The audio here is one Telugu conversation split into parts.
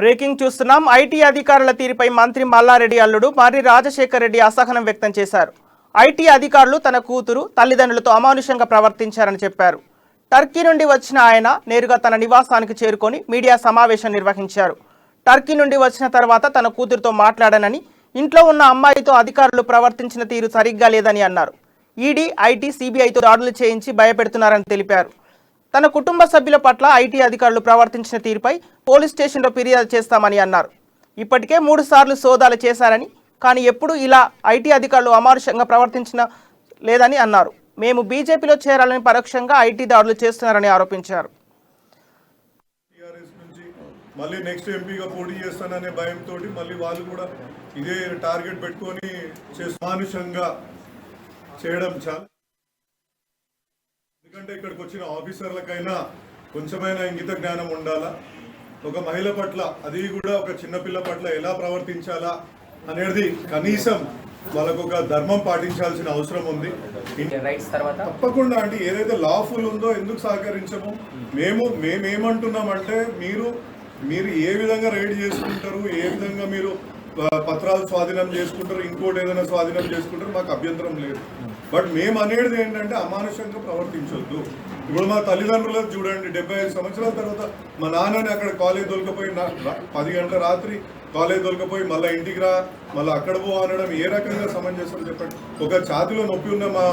బ్రేకింగ్ చూస్తున్నాం. ఐటీ అధికారుల తీరుపై మంత్రి మల్లారెడ్డి అల్లుడు మర్రి రాజశేఖర్ రెడ్డి అసహనం వ్యక్తం చేశారు. ఐటీ అధికారులు తన కూతురు తల్లిదండ్రులతో అమానుషంగా ప్రవర్తించారని చెప్పారు. టర్కీ నుండి వచ్చిన ఆయన నేరుగా తన నివాసానికి చేరుకొని మీడియా సమావేశం నిర్వహించారు. టర్కీ నుండి వచ్చిన తర్వాత తన కూతురుతో మాట్లాడానని, ఇంట్లో ఉన్న అమ్మాయితో అధికారులు ప్రవర్తించిన తీరు సరిగ్గా లేదని అన్నారు. ఈడీ, ఐటీ, సిబిఐతో దాడులు చేయించి భయపెడుతున్నారని తెలిపారు. తన కుటుంబ సభ్యుల పట్ల ఐటీ అధికారులు ప్రవర్తించిన తీరుపై పోలీస్ స్టేషన్లో ఫిర్యాదు చేస్తామని అన్నారు. ఇప్పటికే 3 సార్లు సోదాలు చేశారని, కానీ ఎప్పుడు ఇలా ఐటీ అధికారులు అమానుషంగా ప్రవర్తించిన లేదని అన్నారు. మేము బీజేపీలో చేరాలని పరోక్షంగా ఐటీ దాడులు చేస్తున్నారని ఆరోపించారు. మళ్ళీ నెక్స్ట్ ఎంపీగా పోటీ చేస్తాననే భయంతో మళ్ళీ వాళ్ళు కూడా ఇదే టార్గెట్ పెట్టుకొని అమానుషంగా చేయడం చాలా. ఎందుకంటే ఇక్కడికి వచ్చిన ఆఫీసర్లకైనా కొంచెమైనా ఇంగిత జ్ఞానం ఉండాలా. ఒక మహిళ పట్ల, అది కూడా ఒక చిన్నపిల్ల పట్ల ఎలా ప్రవర్తించాలా అనేది కనీసం వాళ్ళకు ఒక ధర్మం పాటించాల్సిన అవసరం ఉంది. తప్పకుండా అంటే ఏదైతే లాఫుల్ ఉందో ఎందుకు సహకరించము. మేమేమంటున్నామంటే మీరు ఏ విధంగా రైడ్ చేసుకుంటారు, ఏ విధంగా మీరు పత్రాలు స్వాధీనం చేసుకుంటారు, ఇంకోటి ఏదైనా స్వాధీనం చేసుకుంటారు, మాకు అభ్యంతరం లేదు. బట్ మేము అనేది ఏంటంటే అమానుషంగా ప్రవర్తించొద్దు. ఇప్పుడు మా తల్లిదండ్రులకు చూడండి, 75 సంవత్సరాల తర్వాత మా నాన్నని అక్కడ కాలేజ్ దొరికిపోయి 10 గంటల రాత్రి కాలేజ్ దొరికిపోయి మళ్ళీ ఇంటికి రా, మళ్ళీ అక్కడ పో అనడం ఏ రకంగా సమంజసం చెప్పండి. ఒక ఛాతిలో నొప్పి ఉన్న మా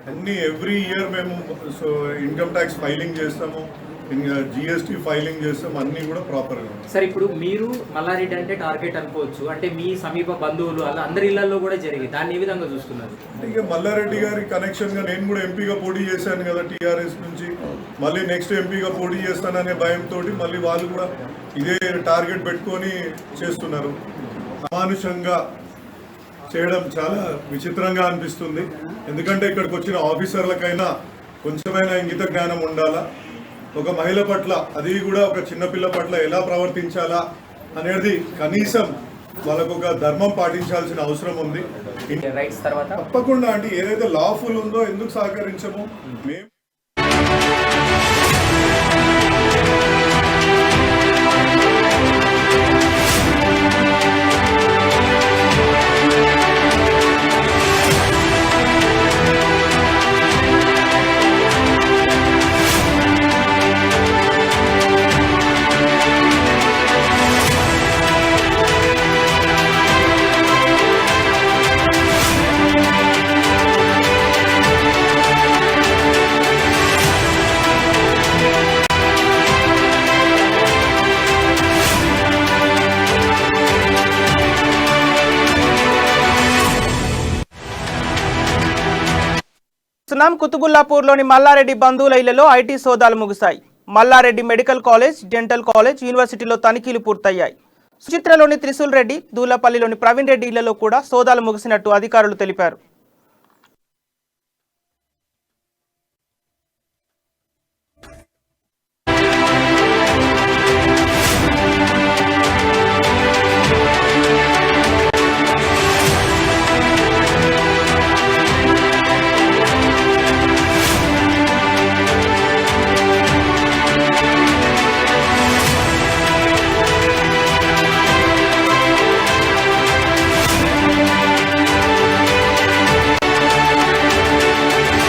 అన్ని ఎవ్రీ ఇయర్ మేము ఇన్కమ్ ట్యాక్స్ ఫైలింగ్ చేస్తాము, ఇంకా జిఎస్టీ ఫైలింగ్ చేస్తాం, అన్ని కూడా ప్రాపర్గా. సార్, ఇప్పుడు మీరు మల్లారెడ్డి అంటే టార్గెట్ అనుకోవచ్చు, అంటే మీ సమీప బంధువులు అలా అందరి ఇళ్లలో కూడా జరిగింది, దాన్ని ఏ విధంగా చూస్తున్నారు? ఇక మల్లారెడ్డి గారి కనెక్షన్ గా నేను కూడా ఎంపీగా పోటీ చేశాను కదా టీఆర్ఎస్ నుంచి, మళ్ళీ నెక్స్ట్ ఎంపీగా పోటీ చేస్తాననే భయంతో మళ్ళీ వాళ్ళు కూడా ఇదే టార్గెట్ పెట్టుకొని చేస్తున్నారు. అమానుషంగా చేయడం చాలా విచిత్రంగా అనిపిస్తుంది. ఎందుకంటే ఇక్కడికి వచ్చిన ఆఫీసర్లకైనా కొంచెమైనా ఇంగిత జ్ఞానం ఉండాలా. ఒక మహిళ పట్ల, అది కూడా ఒక చిన్నపిల్ల పట్ల ఎలా ప్రవర్తించాలా అనేది కనీసం వాళ్ళకు ఒక ధర్మం పాటించాల్సిన అవసరం ఉంది. తప్పకుండా అంటే ఏదైతే లాఫుల్ ఉందో ఎందుకు సహకరించము. మేము కుతుబుల్లాపూర్లోని మల్లారెడ్డి బంధువుల ఇళ్లలో ఐటీ సోదాలు ముగిశాయి. Malla Reddy medical college, dental college, యూనివర్సిటీలో తనిఖీలు పూర్తయ్యాయి. సుచిత్రలోని త్రిశూల్ రెడ్డి, దూలపల్లిలోని ప్రవీణ్ రెడ్డి ఇళ్లలో కూడా సోదాలు ముగిసినట్టు అధికారులు తెలిపారు.